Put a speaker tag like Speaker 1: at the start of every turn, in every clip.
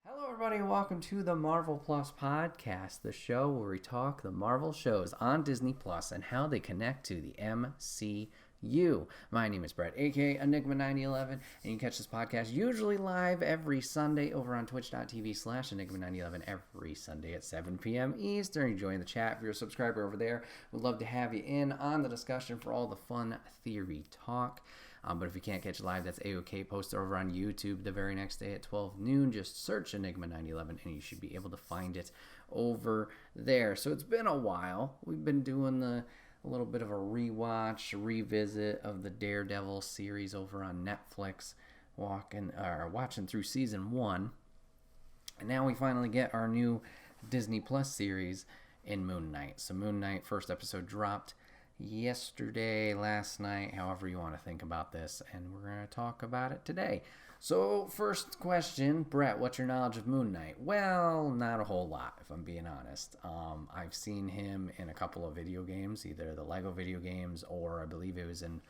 Speaker 1: Hello, everybody, and welcome to the Marvel Plus podcast, the show where we talk the Marvel shows on Disney Plus and how they connect to the MCU. My name is Bret, aka Enigma9011, and you can catch this podcast usually live every Sunday over on twitch.tv/Enigma9011 every Sunday at 7 p.m. Eastern. Join the chat if you're a subscriber over there. We'd love to have you in on the discussion for all the fun theory talk. But if you can't catch it live, that's A-OK. Post over on YouTube the very next day at 12 noon. Just search Enigma9011 and you should be able to find it over there. So it's been a while. We've been doing a little bit of a rewatch, revisit of the Daredevil series over on Netflix, watching through season 1. And now we finally get our new Disney Plus series in Moon Knight. So Moon Knight, first episode dropped yesterday, last night, however you want to think about this, and we're going to talk about it today. So, first question, Brett, what's your knowledge of Moon Knight? Well, not a whole lot, if I'm being honest. I've seen him in a couple of video games, either the Lego video games or I believe it was in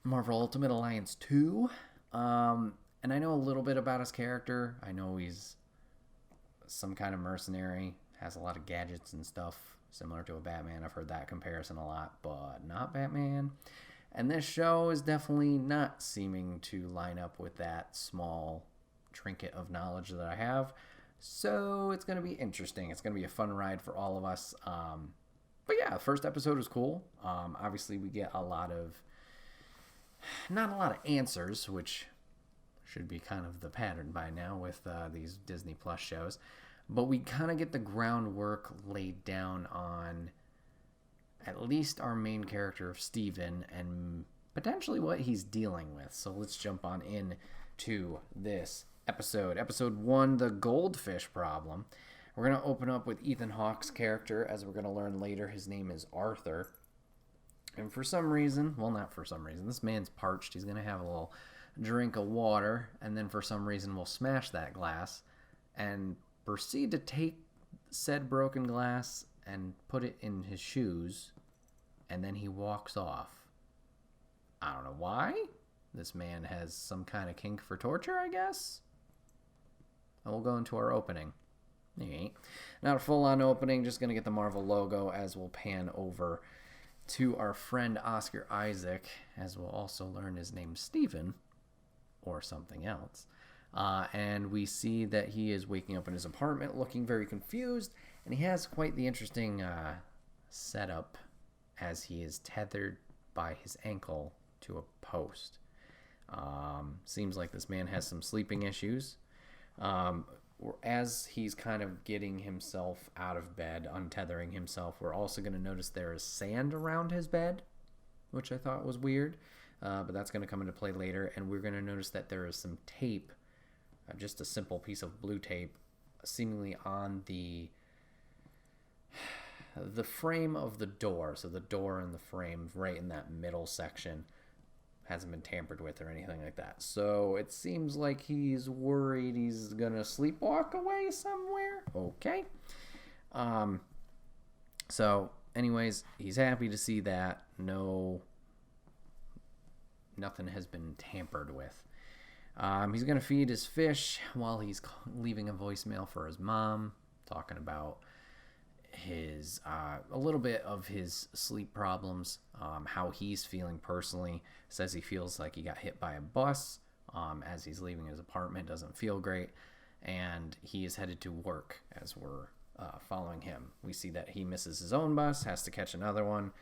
Speaker 1: Marvel Ultimate Alliance 2. And I know a little bit about his character. I know he's some kind of mercenary, has a lot of gadgets and stuff. Similar to a Batman. I've heard that comparison a lot, but not Batman. And this show is definitely not seeming to line up with that small trinket of knowledge that I have. So it's going to be interesting. It's going to be a fun ride for all of us. But yeah, the first episode was cool. Obviously, we get not a lot of answers, which should be kind of the pattern by now with these Disney Plus shows. But we kind of get the groundwork laid down on at least our main character of Steven and potentially what he's dealing with. So let's jump on in to this episode. Episode 1, the Goldfish Problem. We're going to open up with Ethan Hawke's character, as we're going to learn later. His name is Arthur. And for some reason, well, not for some reason, this man's parched. He's going to have a little drink of water, and then for some reason we'll smash that glass and proceed to take said broken glass and put it in his shoes, and then he walks off. I don't know why. This man has some kind of kink for torture, I guess. And we'll go into our opening. Not a full-on opening, just going to get the Marvel logo as we'll pan over to our friend Oscar Isaac, as we'll also learn his name's Steven, or something else. And we see that he is waking up in his apartment looking very confused, and he has quite the interesting setup as he is tethered by his ankle to a post. Seems like this man has some sleeping issues. As he's kind of getting himself out of bed, untethering himself, we're also going to notice there is sand around his bed, which I thought was weird, but that's going to come into play later, and we're going to notice that there is some tape, just a simple piece of blue tape, seemingly on the frame of the door. So the door and the frame right in that middle section hasn't been tampered with or anything like that. So it seems like he's worried he's gonna sleepwalk away somewhere. Okay. So anyways, he's happy to see that nothing has been tampered with. He's going to feed his fish while he's leaving a voicemail for his mom, talking about a little bit of his sleep problems, how he's feeling personally. Says he feels like he got hit by a bus as he's leaving his apartment, doesn't feel great, and he is headed to work as we're following him. We see that he misses his own bus, has to catch another one,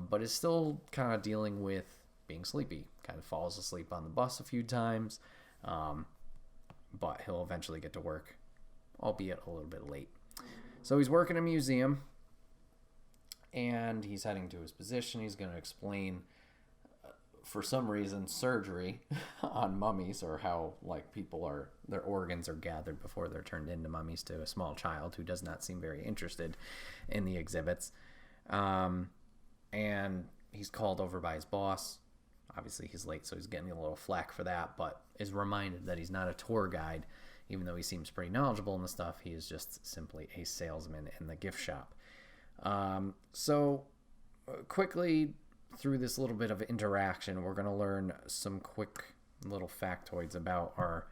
Speaker 1: but is still kind of dealing with being sleepy. Kind of falls asleep on the bus a few times, but he'll eventually get to work, albeit a little bit late. So he's working in a museum, and he's heading to his position. He's going to explain, for some reason, surgery on mummies, or how their organs are gathered before they're turned into mummies, to a small child who does not seem very interested in the exhibits. And he's called over by his boss. Obviously, he's late, so he's getting a little flack for that, but is reminded that he's not a tour guide. Even though he seems pretty knowledgeable in the stuff, he is just simply a salesman in the gift shop. So quickly, through this little bit of interaction, we're going to learn some quick little factoids about our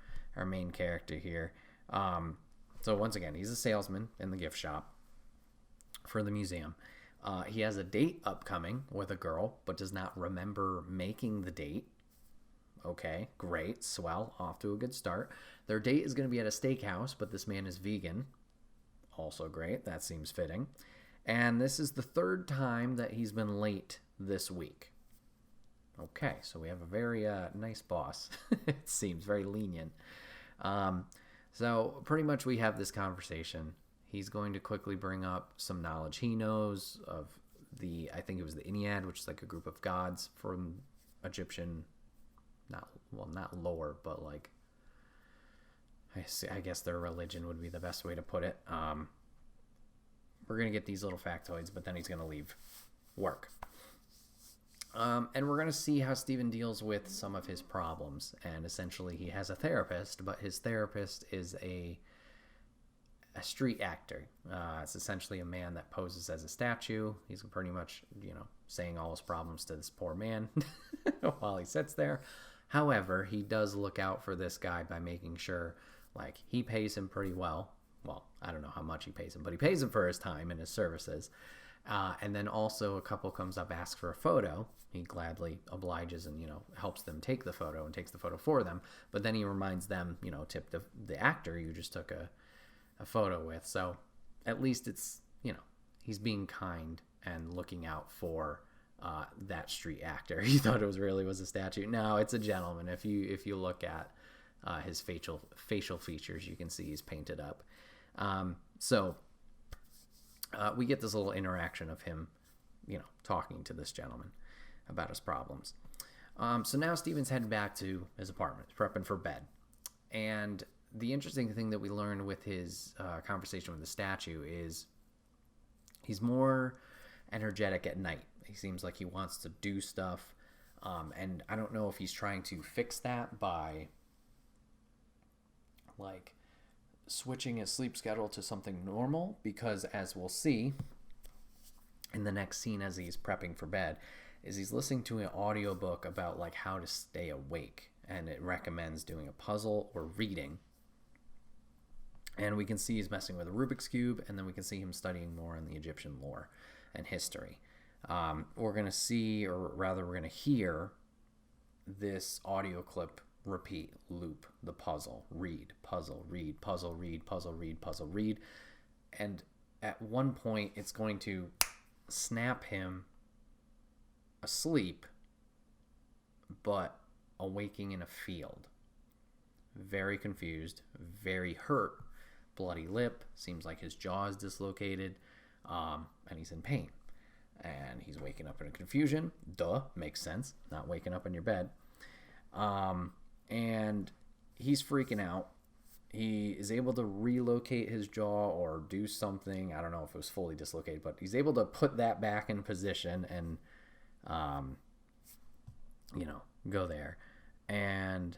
Speaker 1: main character here. So once again, he's a salesman in the gift shop for the museum. He has a date upcoming with a girl, but does not remember making the date. Okay, great, swell, off to a good start. Their date is going to be at a steakhouse, but this man is vegan. Also great, that seems fitting. And this is the third time that he's been late this week. Okay, so we have a very nice boss. It seems very lenient. So pretty much we have this conversation. He's going to quickly bring up some knowledge he knows of I think it was the Ennead, which is like a group of gods from Egyptian, not lore, but like, I guess their religion would be the best way to put it. We're going to get these little factoids, but then he's going to leave work. And we're going to see how Steven deals with some of his problems. And essentially he has a therapist, but his therapist is a street actor. It's essentially a man that poses as a statue. He's pretty much, saying all his problems to this poor man while he sits there. However, he does look out for this guy by making sure, like, he pays him pretty well. Well, I don't know how much he pays him, but he pays him for his time and his services. And then also a couple comes up, asks for a photo. He gladly obliges and, helps them take the photo and takes the photo for them. But then he reminds them, tip the actor you just took a photo with. So at least it's, he's being kind and looking out for that street actor. He thought it was a statue. No, it's a gentleman. If you look at his facial features, you can see he's painted up. So we get this little interaction of him, talking to this gentleman about his problems. So now Steven's heading back to his apartment, prepping for bed. And the interesting thing that we learned with his conversation with the statue is he's more energetic at night. He seems like he wants to do stuff. And I don't know if he's trying to fix that by, like, switching his sleep schedule to something normal, because as we'll see in the next scene as he's prepping for bed, is he's listening to an audiobook about like how to stay awake, and it recommends doing a puzzle or reading. And we can see he's messing with a Rubik's Cube, and then we can see him studying more in the Egyptian lore and history. We're going to see, or rather we're going to hear this audio clip repeat, loop the puzzle, read, puzzle, read, puzzle, read, puzzle, read, puzzle, read. And at one point, it's going to snap him asleep, but awaking in a field. Very confused, very hurt, bloody lip, seems like his jaw is dislocated, and he's in pain. And he's waking up in a confusion. Duh, makes sense. Not waking up in your bed. And he's freaking out. He is able to relocate his jaw or do something. I don't know if it was fully dislocated, but he's able to put that back in position and, go there. And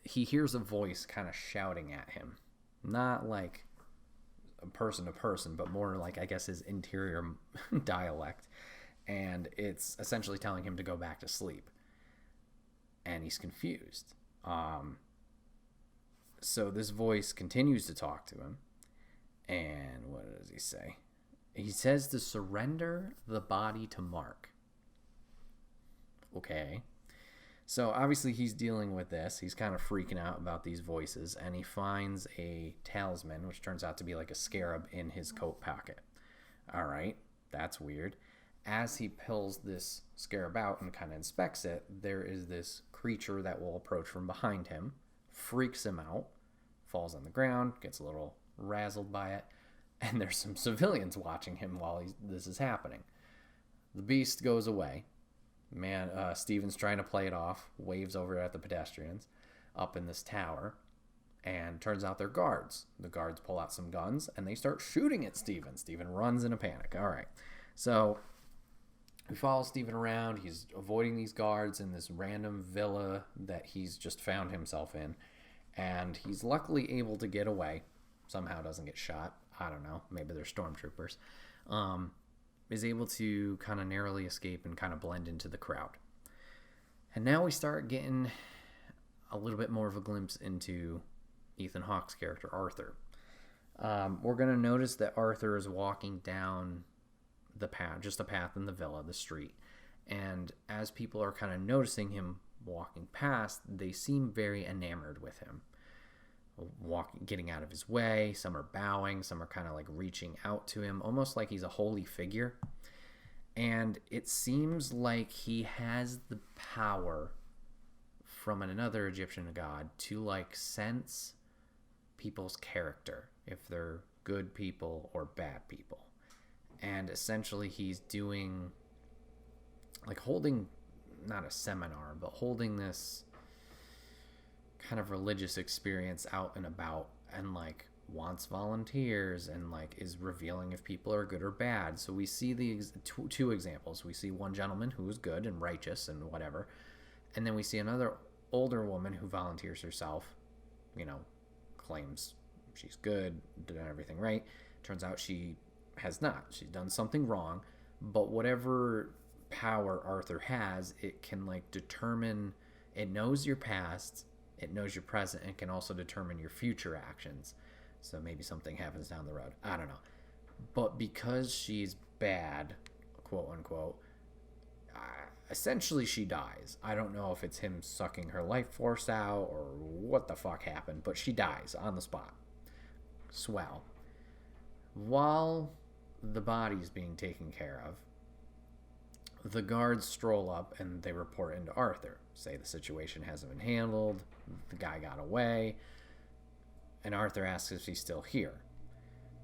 Speaker 1: he hears a voice kind of shouting at him. Not like a person to person, but more like, I guess, his interior dialect. And it's essentially telling him to go back to sleep. And he's confused. So this voice continues to talk to him. And what does he say? He says to surrender the body to Mark. Okay. So obviously he's dealing with this. He's kind of freaking out about these voices. And he finds a talisman, which turns out to be like a scarab, in his coat pocket. All right. That's weird. As he pulls this scarab out and kind of inspects it, there is this creature that will approach from behind him, freaks him out, falls on the ground, gets a little razzled by it, and there's some civilians watching him while this is happening. The beast goes away. Man, Steven's trying to play it off, waves over at the pedestrians up in this tower, and turns out they're guards. The guards pull out some guns, and they start shooting at Steven. Steven runs in a panic. All right. So we follow Steven around. He's avoiding these guards in this random villa that he's just found himself in. And he's luckily able to get away. Somehow doesn't get shot. I don't know. Maybe they're stormtroopers. Is able to kind of narrowly escape and kind of blend into the crowd. And now we start getting a little bit more of a glimpse into Ethan Hawke's character, Arthur. We're going to notice that Arthur is walking down the path, just a path in the villa, the street. And as people are kind of noticing him walking past, they seem very enamored with him. Getting out of his way. Some are bowing. Some are kind of like reaching out to him, almost like he's a holy figure. And it seems like he has the power from another Egyptian god to like sense people's character, if they're good people or bad people. And essentially he's doing, like, holding, not a seminar, but holding this kind of religious experience out and about, and like wants volunteers, and like is revealing if people are good or bad. So we see the two examples. We see one gentleman who is good and righteous and whatever, and then we see another older woman who volunteers herself, claims she's good, did everything right. Turns out she has not. She's done something wrong. But whatever power Arthur has, it can like determine, it knows your past, it knows your present, and can also determine your future actions. So maybe something happens down the road. I don't know. But because she's bad, quote unquote, essentially she dies. I don't know if it's him sucking her life force out or what the fuck happened, but she dies on the spot. Swell. While the body's being taken care of, the guards stroll up and they report into Arthur. Say the situation hasn't been handled, the guy got away, and Arthur asks if he's still here.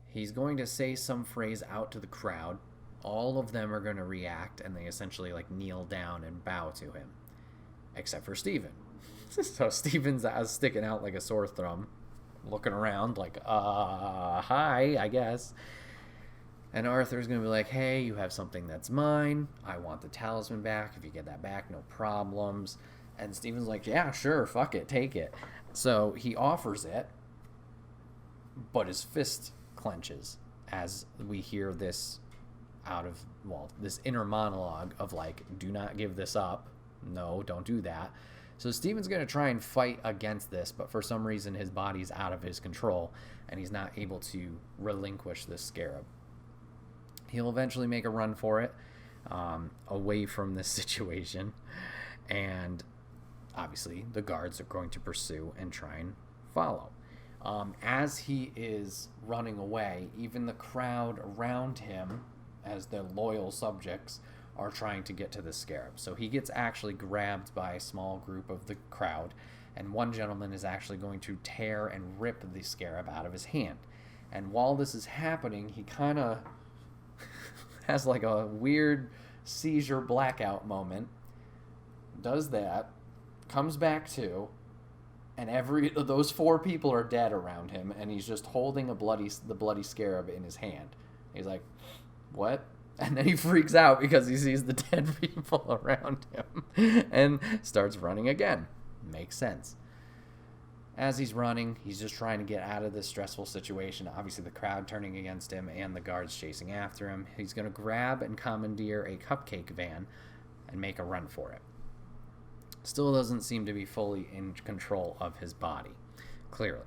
Speaker 1: He's going to say some phrase out to the crowd. All of them are going to react, and they essentially like kneel down and bow to him, except for Stephen. So Stephen's sticking out like a sore thumb, looking around like, hi, I guess. And Arthur's going to be like, hey, you have something that's mine. I want the talisman back. If you get that back, no problems. And Stephen's like, yeah, sure, fuck it, take it. So he offers it, but his fist clenches as we hear this this inner monologue of like, do not give this up. No, don't do that. So Stephen's going to try and fight against this, but for some reason his body's out of his control and he's not able to relinquish this scarab. He'll eventually make a run for it, away from this situation. And obviously the guards are going to pursue and try and follow. As he is running away, even the crowd around him, as the loyal subjects, are trying to get to the scarab. So he gets actually grabbed by a small group of the crowd, and one gentleman is actually going to tear and rip the scarab out of his hand. And while this is happening, he kind of has like a weird seizure blackout moment, does that, comes back to, and those 4 people are dead around him, and he's just holding the bloody scarab in his hand. He's like, what? And then he freaks out because he sees the dead people around him and starts running again. Makes sense. As he's running, he's just trying to get out of this stressful situation. Obviously, the crowd turning against him and the guards chasing after him. He's going to grab and commandeer a cupcake van and make a run for it. Still doesn't seem to be fully in control of his body, clearly.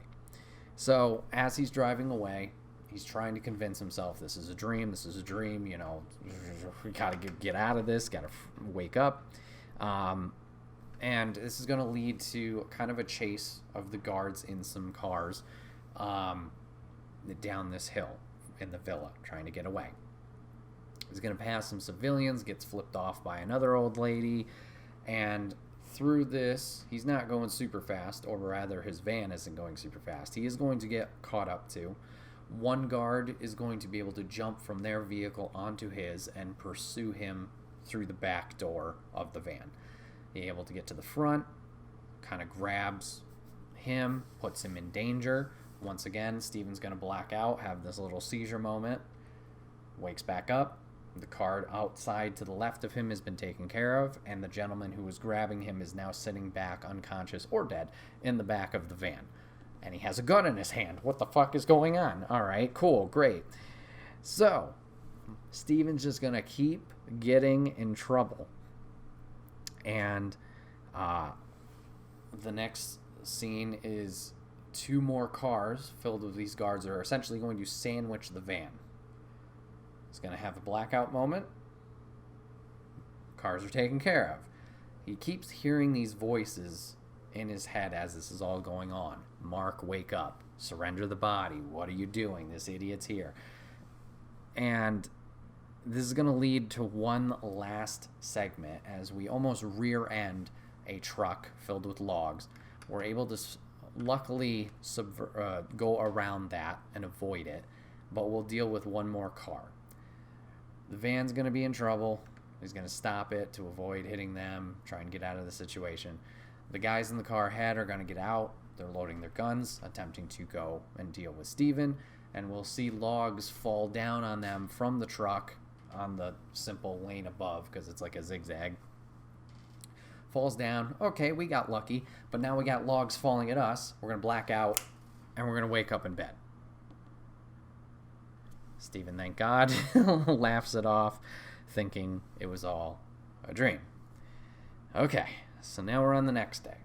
Speaker 1: So, as he's driving away, he's trying to convince himself this is a dream, we gotta get out of this, gotta wake up. And this is going to lead to kind of a chase of the guards in some cars down this hill in the villa, trying to get away. He's going to pass some civilians, gets flipped off by another old lady, and through this, he's not going super fast, or rather his van isn't going super fast. He is going to get caught up to. One guard is going to be able to jump from their vehicle onto his and pursue him through the back door of the van. He's able to get to the front, kind of grabs him, puts him in danger. Once again, Stephen's going to black out, have this little seizure moment, wakes back up. The card outside to the left of him has been taken care of, and the gentleman who was grabbing him is now sitting back unconscious or dead in the back of the van. And he has a gun in his hand. What the fuck is going on? All right, cool, great. So, Stephen's just going to keep getting in trouble. And the next scene is 2 more cars filled with these guards are essentially going to sandwich the van. It's going to have a blackout moment. Cars are taken care of. He keeps hearing these voices in his head as this is all going on. Mark, wake up. Surrender the body. What are you doing? This idiot's here. And this is going to lead to one last segment as we almost rear end a truck filled with logs. We're able to luckily go around that and avoid it, but we'll deal with one more car. The van's going to be in trouble. He's going to stop it to avoid hitting them, try and get out of the situation. The guys in the car ahead are going to get out. They're loading their guns, attempting to go and deal with Steven, and we'll see logs fall down on them from the truck on the simple lane above because it's like a zigzag. Falls down. Okay, we got lucky, but now we got logs falling at us. We're going to black out, and we're going to wake up in bed. Steven, thank God, laughs it off, thinking it was all a dream. Okay, so now we're on the next day.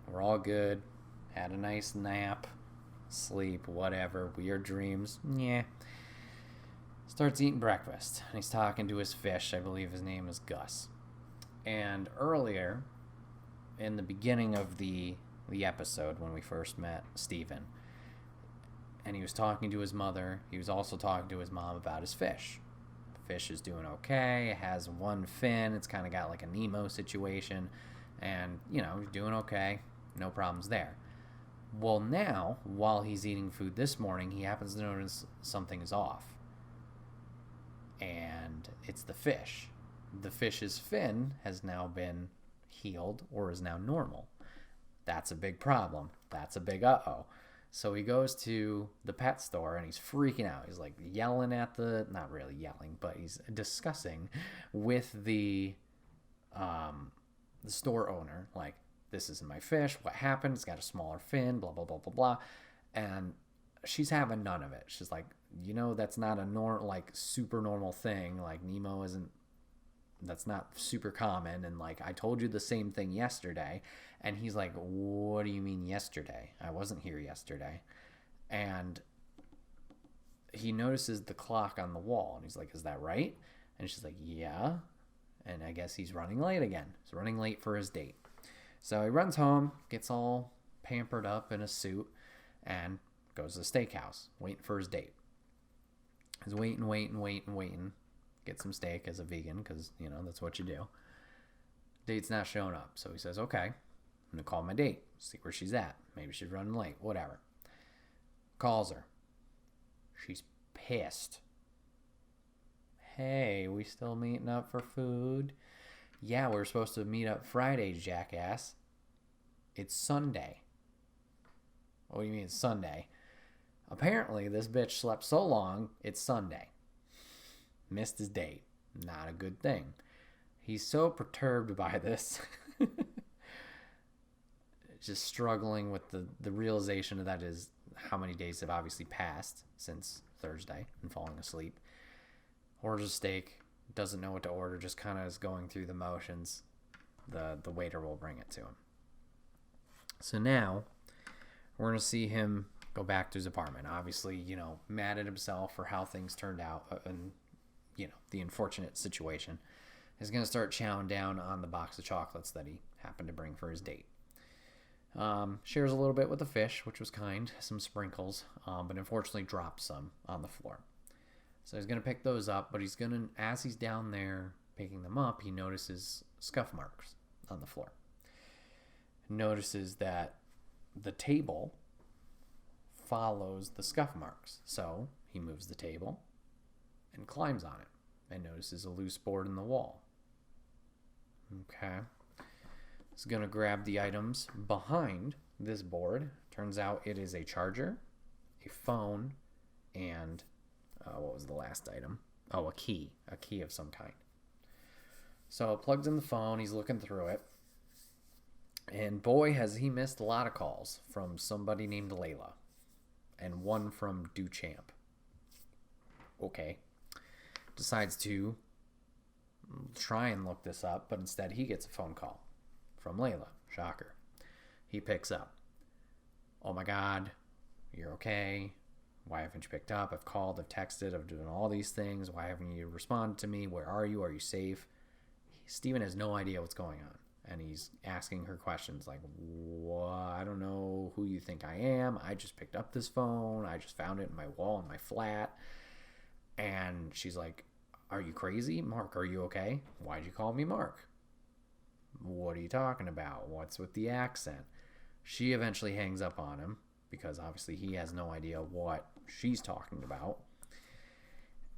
Speaker 1: We're all good. Had a nice nap, sleep, whatever, weird dreams. Yeah. Starts eating breakfast, and he's talking to his fish. I believe his name is Gus. And earlier, in the beginning of the episode, when we first met Steven, and he was talking to his mother, he was also talking to his mom about his fish. The fish is doing okay. It has one fin. It's kind of got like a Nemo situation. And, he's doing okay. No problems there. Well, now, while he's eating food this morning, he happens to notice something is off. And it's the fish. The fish's fin has now been healed or is now normal. That's a big problem. That's a big uh-oh. So he goes to the pet store and he's freaking out. He's like yelling at not really yelling, but he's discussing with the store owner, like, this isn't my fish. What happened? It's got a smaller fin, blah, blah, blah, blah, blah. And she's having none of it. She's like, that's not a super normal thing. Like, Nemo isn't, that's not super common. And like, I told you the same thing yesterday. And he's like, what do you mean yesterday? I wasn't here yesterday. And he notices the clock on the wall. And he's like, is that right? And she's like, yeah. And I guess he's running late again. He's running late for his date. So he runs home, gets all pampered up in a suit, and goes to the steakhouse, waiting for his date. He's waiting. Get some steak as a vegan, because, that's what you do. Date's not showing up. So he says, okay, I'm going to call my date, see where she's at. Maybe she's running late, whatever. Calls her. She's pissed. Hey, we still meeting up for food? Yeah, we were supposed to meet up Friday, jackass. It's Sunday. What do you mean it's Sunday? Apparently, this bitch slept so long, it's Sunday. Missed his date. Not a good thing. He's so perturbed by this. Just struggling with the realization of that is how many days have obviously passed since Thursday and falling asleep. Orders a steak. Doesn't know what to order. Just kind of is going through the motions. The waiter will bring it to him. So now we're going to see him go back to his apartment. Obviously, mad at himself for how things turned out and, the unfortunate situation. He's going to start chowing down on the box of chocolates that he happened to bring for his date. Shares a little bit with the fish, which was kind, some sprinkles, but unfortunately dropped some on the floor. So he's going to pick those up, but as he's down there picking them up, he notices scuff marks on the floor. Notices that the table follows the scuff marks. So he moves the table and climbs on it and notices a loose board in the wall. Okay. He's going to grab the items behind this board. Turns out it is a charger, a phone, and what was the last item? Oh, a key of some kind. So plugs in the phone. He's looking through it. And boy, has he missed a lot of calls from somebody named Layla. And one from Duchamp. Okay. Decides to try and look this up, but instead he gets a phone call from Layla. Shocker. He picks up. Oh my God, you're okay. Why haven't you picked up? I've called, I've texted, I've done all these things. Why haven't you responded to me? Where are you? Are you safe? Steven has no idea what's going on. And he's asking her questions like, what? I don't know who you think I am. I just picked up this phone. I just found it in my wall in my flat. And she's like, are you crazy? Mark, are you okay? Why'd you call me Mark? What are you talking about? What's with the accent? She eventually hangs up on him because obviously he has no idea what she's talking about.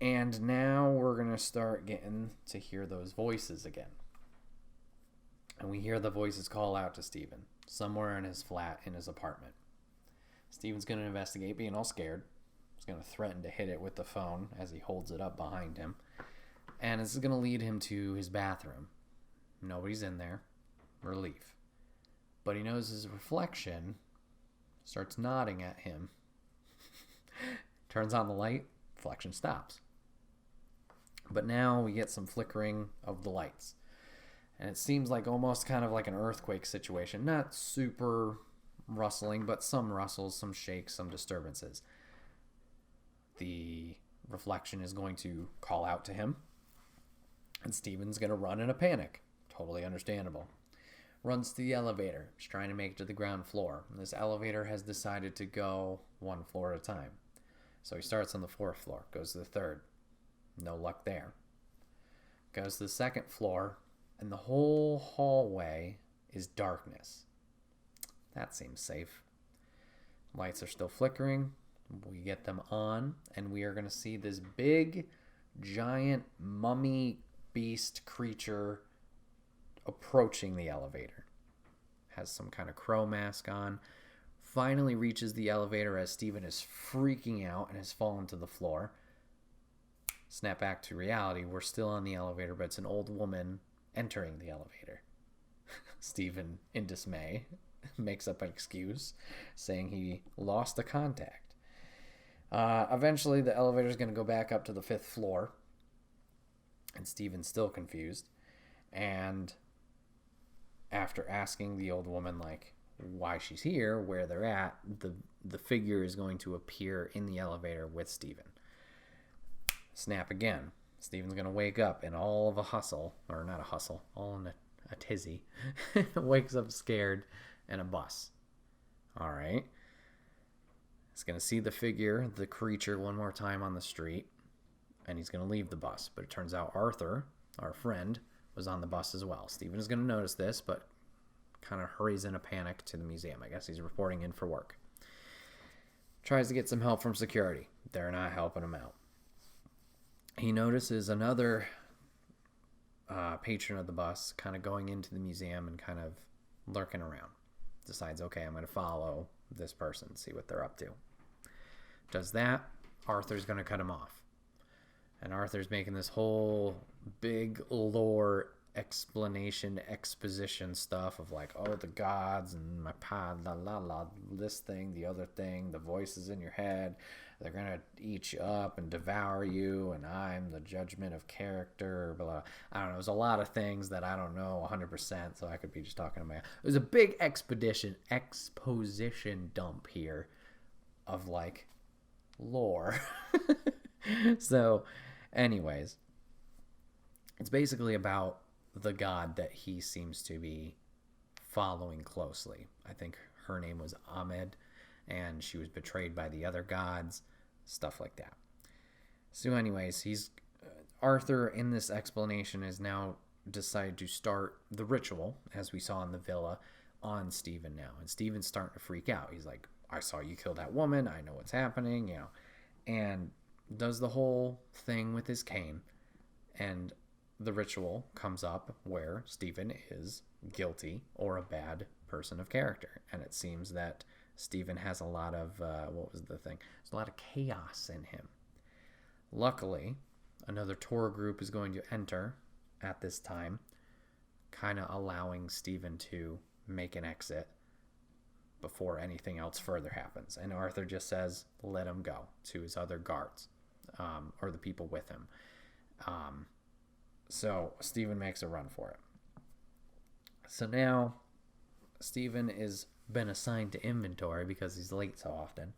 Speaker 1: And now we're going to start getting to hear those voices again. And we hear the voices call out to Steven somewhere in his flat, in his apartment. Steven's going to investigate, being all scared. He's going to threaten to hit it with the phone as he holds it up behind him. And this is going to lead him to his bathroom. Nobody's in there. Relief. But he knows his reflection starts nodding at him. Turns on the light. Reflection stops. But now we get some flickering of the lights. And it seems like almost kind of like an earthquake situation. Not super rustling, but some rustles, some shakes, some disturbances. The reflection is going to call out to him. And Steven's going to run in a panic. Totally understandable. Runs to the elevator. He's trying to make it to the ground floor. And this elevator has decided to go one floor at a time. So he starts on the 4th floor. Goes to the 3rd. No luck there. Goes to the 2nd floor. And the whole hallway is darkness. That seems safe. Lights are still flickering. We get them on, and we are going to see this big, giant mummy beast creature approaching the elevator. Has some kind of crow mask on. Finally reaches the elevator as Steven is freaking out and has fallen to the floor. Snap back to reality. We're still on the elevator, but it's an old woman entering the elevator. Steven, in dismay, makes up an excuse, saying he lost the contact. Eventually, the elevator is going to go back up to the 5th floor, and Steven's still confused. And after asking the old woman, like, why she's here, where they're at, the figure is going to appear in the elevator with Steven. Snap again. Steven's going to wake up in all of a hustle, or not a hustle, all in a tizzy. Wakes up scared in a bus. All right. He's going to see the figure, the creature, one more time on the street, and he's going to leave the bus. But it turns out Arthur, our friend, was on the bus as well. Steven is going to notice this, but kind of hurries in a panic to the museum. I guess he's reporting in for work. Tries to get some help from security. They're not helping him out. He notices another patron of the bus kind of going into the museum and kind of lurking around. Decides, okay, I'm going to follow this person, see what they're up to. Does that, Arthur's going to cut him off. And Arthur's making this whole big lore explanation, exposition stuff of like, oh, the gods and my pod, la la la, this thing, the other thing, the voices in your head, they're going to eat you up and devour you, and I'm the judgment of character, blah. I don't know. There's a lot of things that I don't know 100%, so I could be just talking to my... There's a big exposition dump here of, like, lore. So, anyways, it's basically about the god that he seems to be following closely. I think her name was Ahmed, and she was betrayed by the other gods, stuff like that. So anyways, Arthur in this explanation has now decided to start the ritual, as we saw in the villa, on Steven now. And Steven's starting to freak out. He's like, I saw you kill that woman, I know what's happening, you know. And does the whole thing with his cane, and the ritual comes up where Steven is guilty or a bad person of character. And it seems that Steven has a lot of, what was the thing? There's a lot of chaos in him. Luckily, another tour group is going to enter at this time, kind of allowing Steven to make an exit before anything else further happens. And Arthur just says, let him go, to his other guards, or the people with him. So Steven makes a run for it. So now Steven is been assigned to inventory because he's late so often.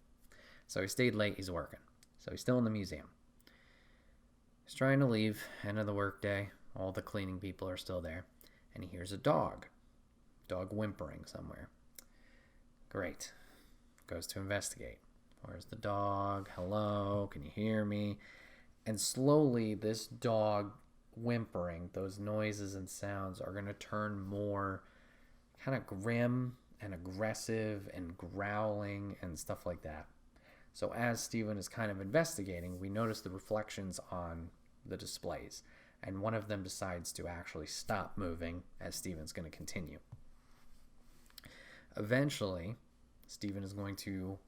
Speaker 1: So he stayed late, he's working. So he's still in the museum. He's trying to leave, end of the workday. All the cleaning people are still there. And he hears a dog whimpering somewhere. Great. Goes to investigate. Where's the dog? Hello, can you hear me? And slowly this dog whimpering, those noises and sounds are going to turn more kind of grim and aggressive and growling and stuff like that. So as Steven is kind of investigating, we notice the reflections on the displays. And one of them decides to actually stop moving as Steven's going to continue. Eventually, Steven is going to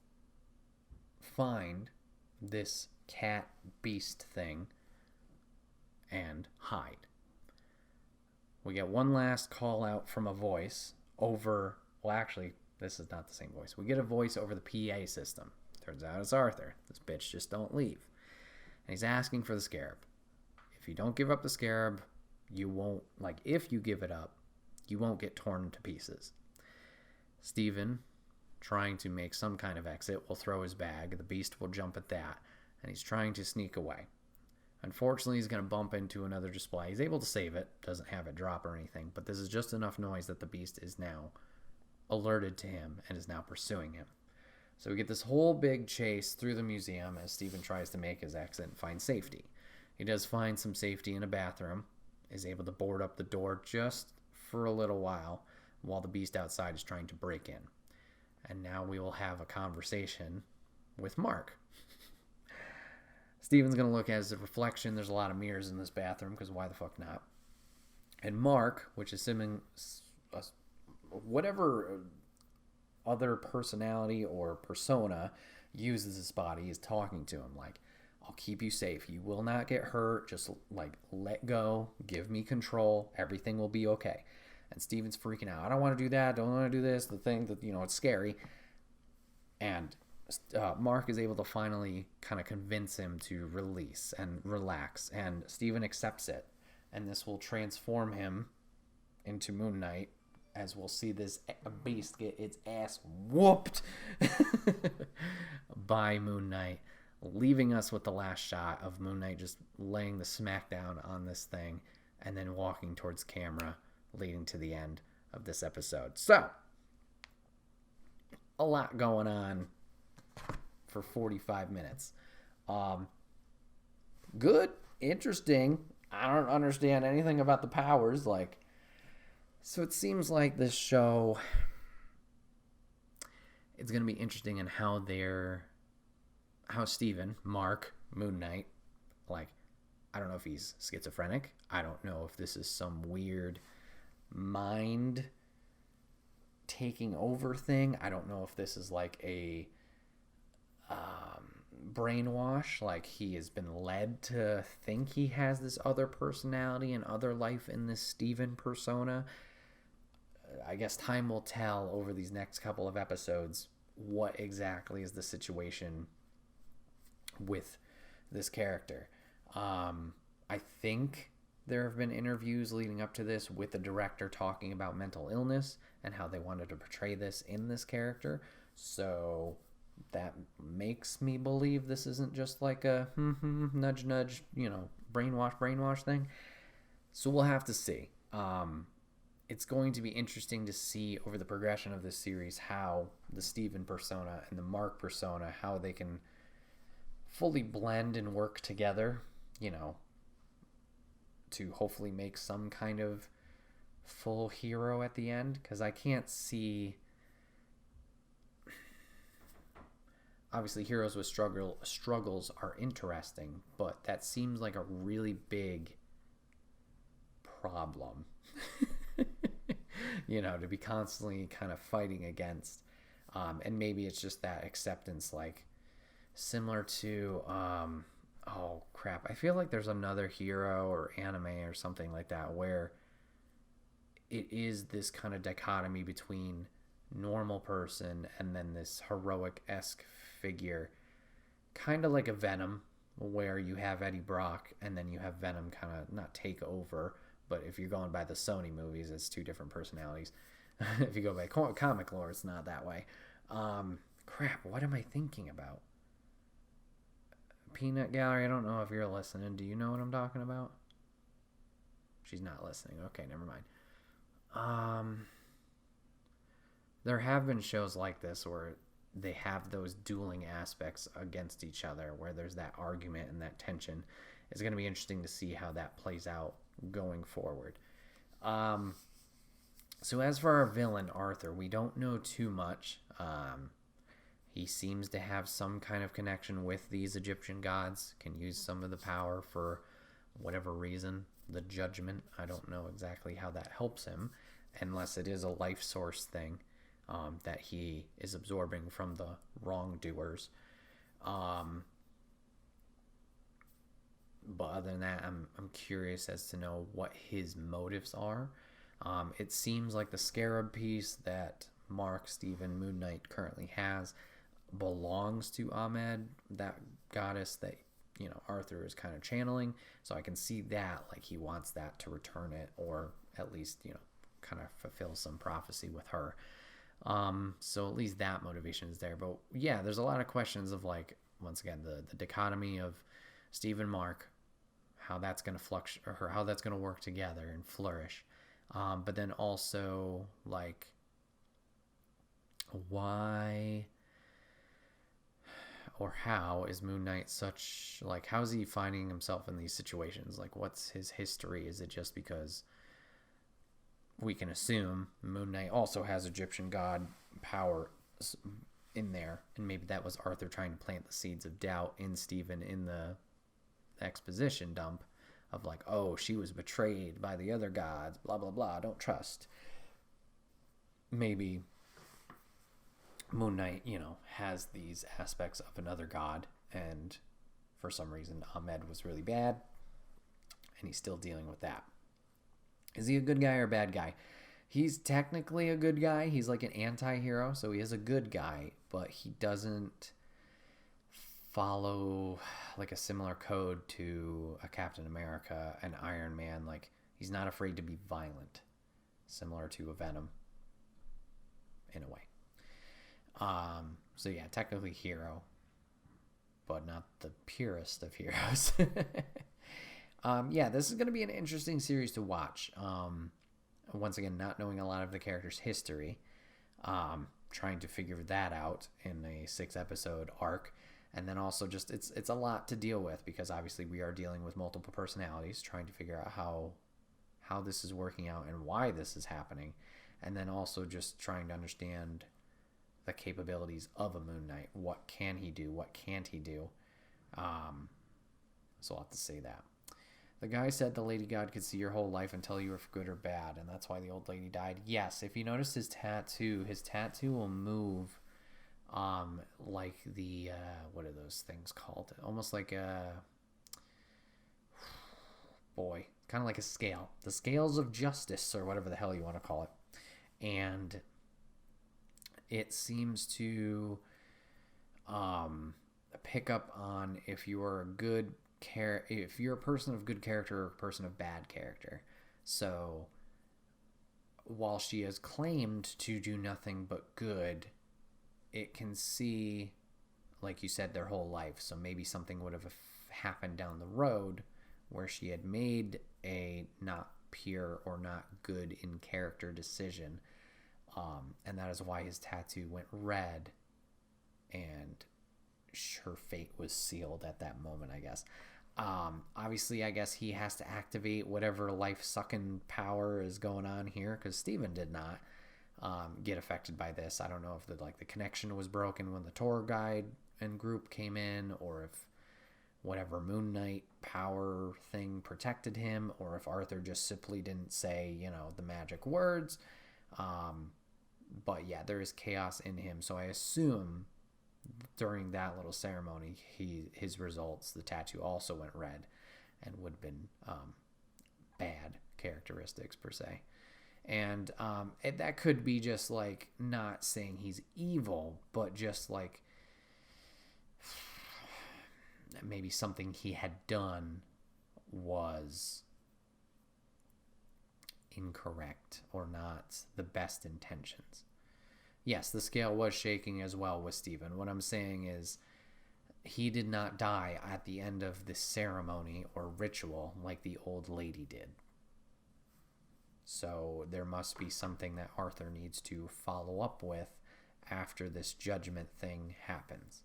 Speaker 1: find this cat beast thing and hide. We get one last call out from a voice over, well, actually, this is not the same voice. We get a voice over the PA system. Turns out it's Arthur. This bitch just don't leave. And he's asking for the scarab. If you don't give up the scarab, you won't, if you give it up, you won't get torn to pieces. Steven, trying to make some kind of exit, will throw his bag. The beast will jump at that, and he's trying to sneak away. Unfortunately, he's going to bump into another display. He's able to save it, doesn't have it drop or anything, but this is just enough noise that the beast is now alerted to him and is now pursuing him. So we get this whole big chase through the museum as Steven tries to make his exit and find safety. He does find some safety in a bathroom, is able to board up the door just for a little while the beast outside is trying to break in. And now we will have a conversation with Mark. Steven's going to look at his reflection. There's a lot of mirrors in this bathroom because why the fuck not? And Mark, which is assuming whatever other personality or persona uses his body, is talking to him like, I'll keep you safe. You will not get hurt. Just let go. Give me control. Everything will be okay. And Steven's freaking out. I don't want to do that. Don't want to do this. The thing that, it's scary. And Mark is able to finally kind of convince him to release and relax. And Steven accepts it. And this will transform him into Moon Knight, as we'll see this beast get its ass whooped by Moon Knight, leaving us with the last shot of Moon Knight just laying the smackdown on this thing and then walking towards camera, leading to the end of this episode. So, a lot going on for 45 minutes. Good, interesting. I don't understand anything about the powers. So it seems like this show, it's going to be interesting in how Steven, Mark, Moon Knight, I don't know if he's schizophrenic. I don't know if this is some weird mind taking over thing. I don't know if this is a brainwash, he has been led to think he has this other personality and other life in this Steven persona. I guess time will tell over these next couple of episodes what exactly is the situation with this character. I think there have been interviews leading up to this with the director talking about mental illness and how they wanted to portray this in this character. So that makes me believe this isn't just a nudge, nudge, brainwash thing. So we'll have to see. It's going to be interesting to see over the progression of this series how the Steven persona and the Mark persona, how they can fully blend and work together, to hopefully make some kind of full hero at the end. Because I can't see... Obviously, heroes with struggles are interesting, but that seems like a really big problem, to be constantly kind of fighting against. And maybe it's just that acceptance, similar to, oh crap, I feel like there's another hero or anime or something like that where it is this kind of dichotomy between normal person and then this heroic-esque figure, kind of like a Venom, where you have Eddie Brock and then you have Venom kind of not take over, but if you're going by the Sony movies, it's two different personalities. If you go by comic lore, it's not that way. Crap, what am I thinking about? Peanut Gallery, I don't know if you're listening. Do you know what I'm talking about? She's not listening. Okay, never mind. There have been shows like this where they have those dueling aspects against each other, where there's that argument and that tension. It's going to be interesting to see how that plays out going forward. So as for our villain, Arthur, we don't know too much. He seems to have some kind of connection with these Egyptian gods, can use some of the power for whatever reason. The judgment, I don't know exactly how that helps him, unless it is a life source thing that he is absorbing from the wrongdoers. But other than that, I'm curious as to know what his motives are. It seems like the scarab piece that Mark, Steven, Moon Knight currently has belongs to Ahmed, that goddess that, Arthur is kind of channeling. So I can see that, like, he wants that to return it, or at least, kind of fulfill some prophecy with her. So at least that motivation is there. But yeah, there's a lot of questions of, like, once again, the dichotomy of Steve and Mark, how that's going to fluctuate, or how that's going to work together and flourish. But then also, like, why or how is Moon Knight such, like, how is he finding himself in these situations? Like, what's his history? Is it just because we can assume Moon Knight also has Egyptian god power in there, and maybe that was Arthur trying to plant the seeds of doubt in Stephen in the exposition dump of, like, oh, she was betrayed by the other gods, blah, blah, blah, don't trust. Maybe Moon Knight, has these aspects of another god, and for some reason Ahmed was really bad, and he's still dealing with that. Is he a good guy or a bad guy? He's technically a good guy. He's like an anti-hero, so he is a good guy, but he doesn't follow, like, a similar code to a Captain America and Iron Man. Like, he's not afraid to be violent, similar to a Venom in a way. So yeah, technically hero, but not the purest of heroes. Yeah, this is going to be an interesting series to watch. Once again, not knowing a lot of the character's history, trying to figure that out in a 6-episode arc. And then also just, it's a lot to deal with, because obviously we are dealing with multiple personalities, trying to figure out how this is working out and why this is happening. And then also just trying to understand the capabilities of a Moon Knight. What can he do? What can't he do? So I'll have to say that. The guy said the lady god could see your whole life and tell you if good or bad, and that's why the old lady died. Yes, if you notice his tattoo will move like the what are those things called? Almost like a kind of like a scale. The scales of justice, or whatever the hell you want to call it. And it seems to pick up on if you're if you're a person of good character or a person of bad character. So while she has claimed to do nothing but good, it can see, like you said, their whole life. So maybe something would have happened down the road where she had made a not pure or not good in character decision. And that is why his tattoo went red, and her fate was sealed at that moment, I guess. Obviously, I guess he has to activate whatever life-sucking power is going on here, because Steven did not get affected by this. I don't know if the connection was broken when the tour guide and group came in, or if whatever Moon Knight power thing protected him, or if Arthur just simply didn't say, the magic words. But yeah, there is chaos in him. So I assume during that little ceremony, his results, the tattoo also went red, and would have been bad characteristics per se. And that could be just like, not saying he's evil, but just like maybe something he had done was incorrect or not the best intentions. Yes, the scale was shaking as well with Stephen. What I'm saying is he did not die at the end of this ceremony or ritual like the old lady did. So there must be something that Arthur needs to follow up with after this judgment thing happens.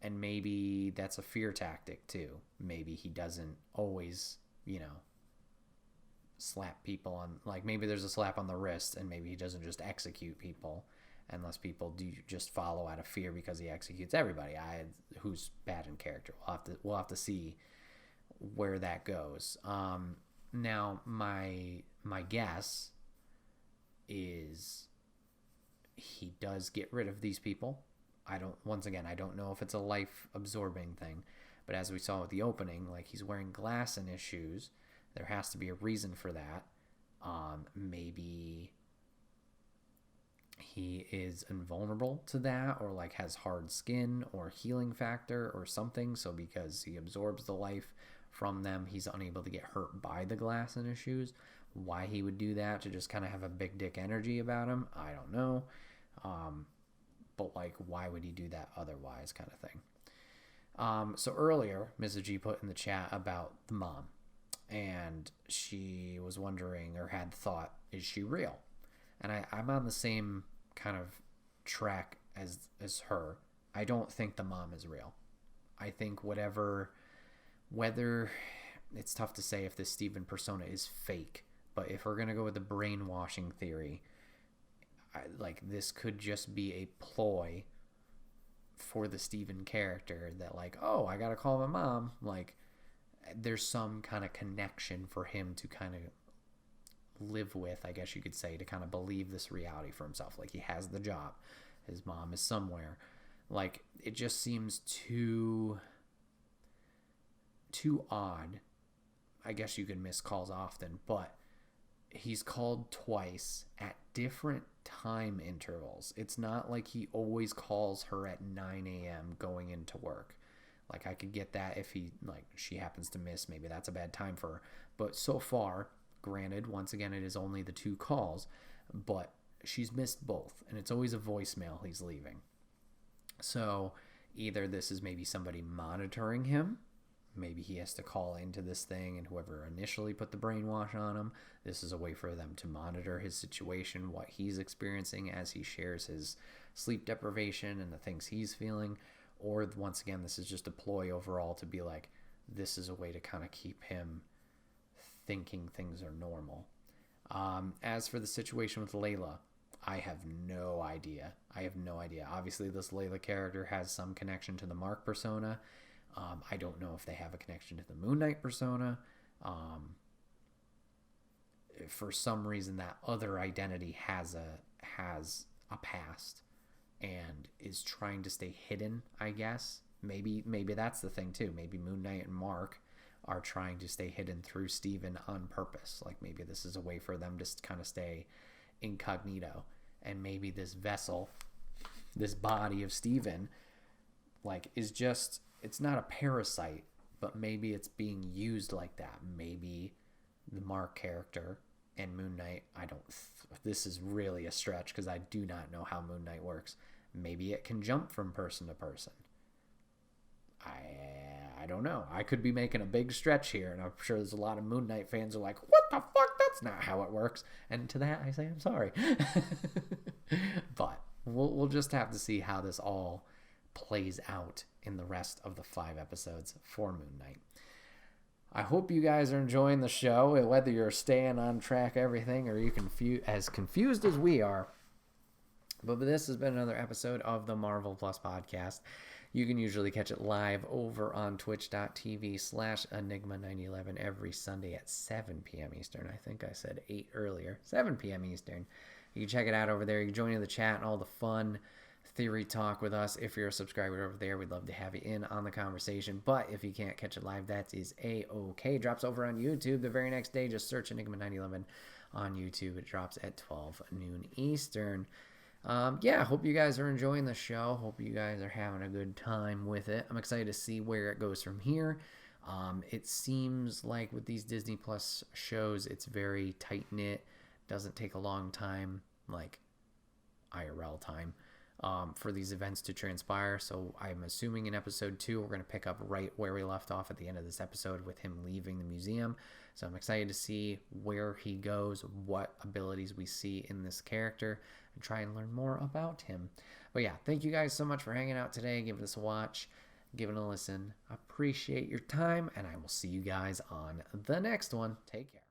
Speaker 1: And maybe that's a fear tactic too. Maybe he doesn't always, slap people on, like maybe there's a slap on the wrist and maybe he doesn't just execute people unless people do just follow out of fear because he executes everybody. Who's bad in character. We'll have to see where that goes. Now my guess is he does get rid of these people. I don't know if it's a life absorbing thing, but as we saw with the opening, like he's wearing glass in his shoes. There has to be a reason for that. Maybe he is invulnerable to that, or like has hard skin or healing factor or something. So because he absorbs the life from them, he's unable to get hurt by the glass in his shoes. Why he would do that, to just kind of have a big dick energy about him, I don't know. But like, why would he do that otherwise, kind of thing. So earlier, Mrs. G put in the chat about the mom. And she was wondering, or had thought, is she real? And I'm on the same kind of track as her. I don't think the mom is real. I think whether it's tough to say if this Stephen persona is fake, but if we're going to go with the brainwashing theory, this could just be a ploy for the Stephen character that like, oh, I got to call my mom. Like, there's some kind of connection for him to kind of live with, I guess you could say, to kind of believe this reality for himself. Like, he has the job. His mom is somewhere. Like, it just seems too odd. I guess you could miss calls often, but he's called twice at different time intervals. It's not like he always calls her at 9 a.m. going into work. Like, I could get that if she happens to miss, maybe that's a bad time for her. But so far, granted, once again, it is only the 2 calls, but she's missed both, and it's always a voicemail he's leaving. So either this is maybe somebody monitoring him, maybe he has to call into this thing, and whoever initially put the brainwash on him, this is a way for them to monitor his situation, what he's experiencing as he shares his sleep deprivation and the things he's feeling. Or once again, this is just a ploy overall to be like, this is a way to kind of keep him thinking things are normal. As for the situation with Layla, I have no idea. Obviously, this Layla character has some connection to the Mark persona. I don't know if they have a connection to the Moon Knight persona. For some reason, that other identity has a past and is trying to stay hidden, I guess. Maybe that's the thing too. Maybe Moon Knight and Mark are trying to stay hidden through Steven on purpose. Like, maybe this is a way for them to kind of stay incognito. And maybe this vessel, this body of Steven, like, is just, it's not a parasite, but maybe it's being used like that. Maybe the Mark character and Moon Knight, this is really a stretch because I do not know how Moon Knight works. Maybe it can jump from person to person. I don't know. I could be making a big stretch here, and I'm sure there's a lot of Moon Knight fans who are like, what the fuck? That's not how it works. And to that, I say I'm sorry. But we'll just have to see how this all plays out in the rest of the 5 episodes for Moon Knight. I hope you guys are enjoying the show, whether you're staying on track, everything, or you're as confused as we are. But this has been another episode of the Marvel Plus podcast. You can usually catch it live over on twitch.tv/Enigma911 every Sunday at 7 p.m. Eastern. I think I said 8 earlier. 7 p.m. Eastern. You can check it out over there. You can join in the chat and all the fun theory talk with us. If you're a subscriber over there, we'd love to have you in on the conversation. But if you can't catch it live, that is A-OK. Drops over on YouTube the very next day. Just search Enigma911 on YouTube. It drops at 12 noon Eastern. I hope you guys are enjoying the show. Hope you guys are having a good time with it. I'm excited to see where it goes from here. It seems like with these Disney Plus shows, it's very tight-knit, doesn't take a long time, like IRL time, for these events to transpire. So I'm assuming in episode 2, we're going to pick up right where we left off at the end of this episode with him leaving the museum. So I'm excited to see where he goes, what abilities we see in this character, and try and learn more about him. But yeah, thank you guys so much for hanging out today, giving this a watch, giving it a listen. I appreciate your time, and I will see you guys on the next one. Take care.